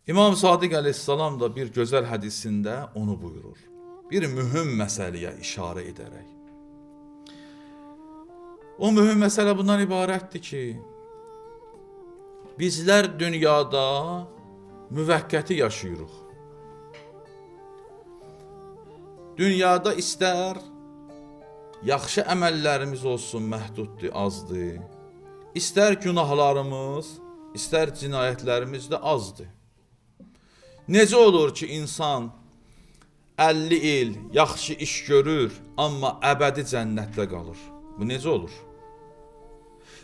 İmam Sadiq əleyhissalam da bir gözəl hədisində onu buyurur. Bir mühüm məsələyə işarə edərək. O mühüm məsələ bundan ibarətdir ki, bizlər dünyada müvəqqəti yaşayırıq. Dünyada istər yaxşı əməllərimiz olsun, məhduddur, azdır. İstər günahlarımız, istər cinayətlərimiz də azdır. Necə olur ki, insan 50 il yaxşı iş görür, amma əbədi cənnətdə qalır? Bu necə olur?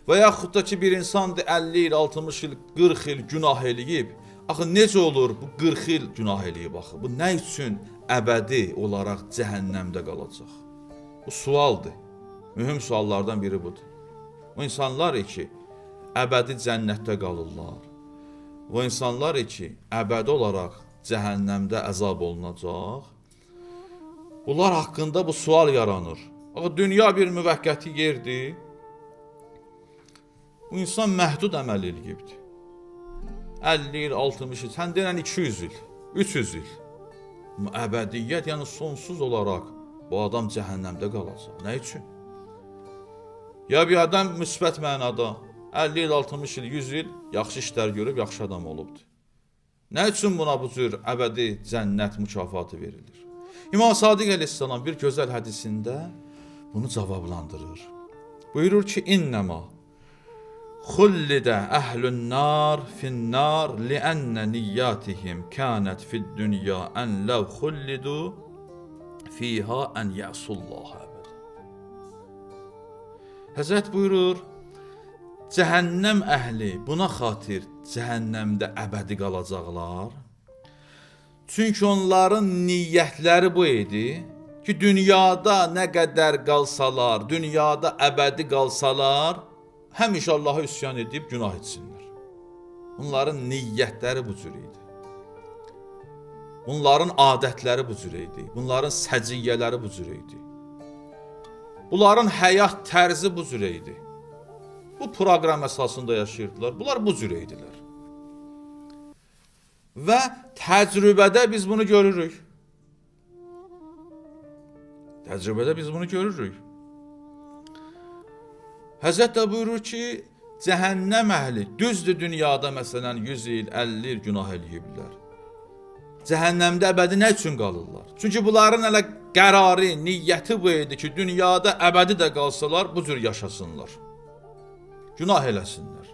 Və yaxud da ki, bir insandır 50 il, 60 il, 40 il günah eləyib. Axı necə olur bu 40 il günah eləyib axı? Bu nə üçün əbədi olaraq cəhənnəmdə qalacaq? Bu sualdır. Mühüm suallardan biri budur. O insanlar ki, əbədi cənnətdə qalırlar. O insanlar ki, əbədi olaraq cəhənnəmdə əzab olunacaq. Bunlar haqqında bu sual yaranır. Axı dünya bir müvəqqəti yerdir. Bu insan məhdud əməl eləyibdir. 50 il, 60 il, sən denən 200 il, 300 il. Əbədiyyət, yəni sonsuz olaraq bu adam cəhənnəmdə qalacaq. Nə üçün? Ya bir adam müsbət mənada 50 il, 60 il, 100 il yaxşı işlər görüb, yaxşı adam olubdur. Nə üçün buna bu cür əbədi cənnət mükafatı verilir? İmam Sadiq əleyhissalam bir gözəl hədisində bunu cavablandırır. Buyurur ki, İnnəma xullidə əhlün nar finnar liənnə niyyatihim kənət fid-dünya ən ləv xullidu fiha ən yəsullaha əbədə. Həzrət buyurur, cəhənnəm əhli buna xatir cəhənnəmdə əbədi qalacaqlar. Çünki onların niyyətləri bu idi ki, dünyada nə qədər qalsalar, dünyada əbədi qalsalar, həmişə Allaha üsyan edib günah etsinlər. Bunların niyyətləri bu cür idi. Bunların adətləri bu cür idi. Bunların səciyyələri bu cür idi. Bunların həyat tərzi bu cür idi. Bu proqram əsasında yaşayırdılar. Bunlar bu cür idilər. Və təcrübədə biz bunu görürük. Təcrübədə biz bunu görürük. Həzrət də buyurur ki, cəhənnəm əhli düzdür dünyada məsələn 100 il, 50 il günah eləyiblər. Cəhənnəmdə əbədi nə üçün qalırlar? Çünki bunların hələ qərarı, niyyəti bu idi ki, dünyada əbədi də qalsalar bu cür yaşasınlar. Günah eləsinlər.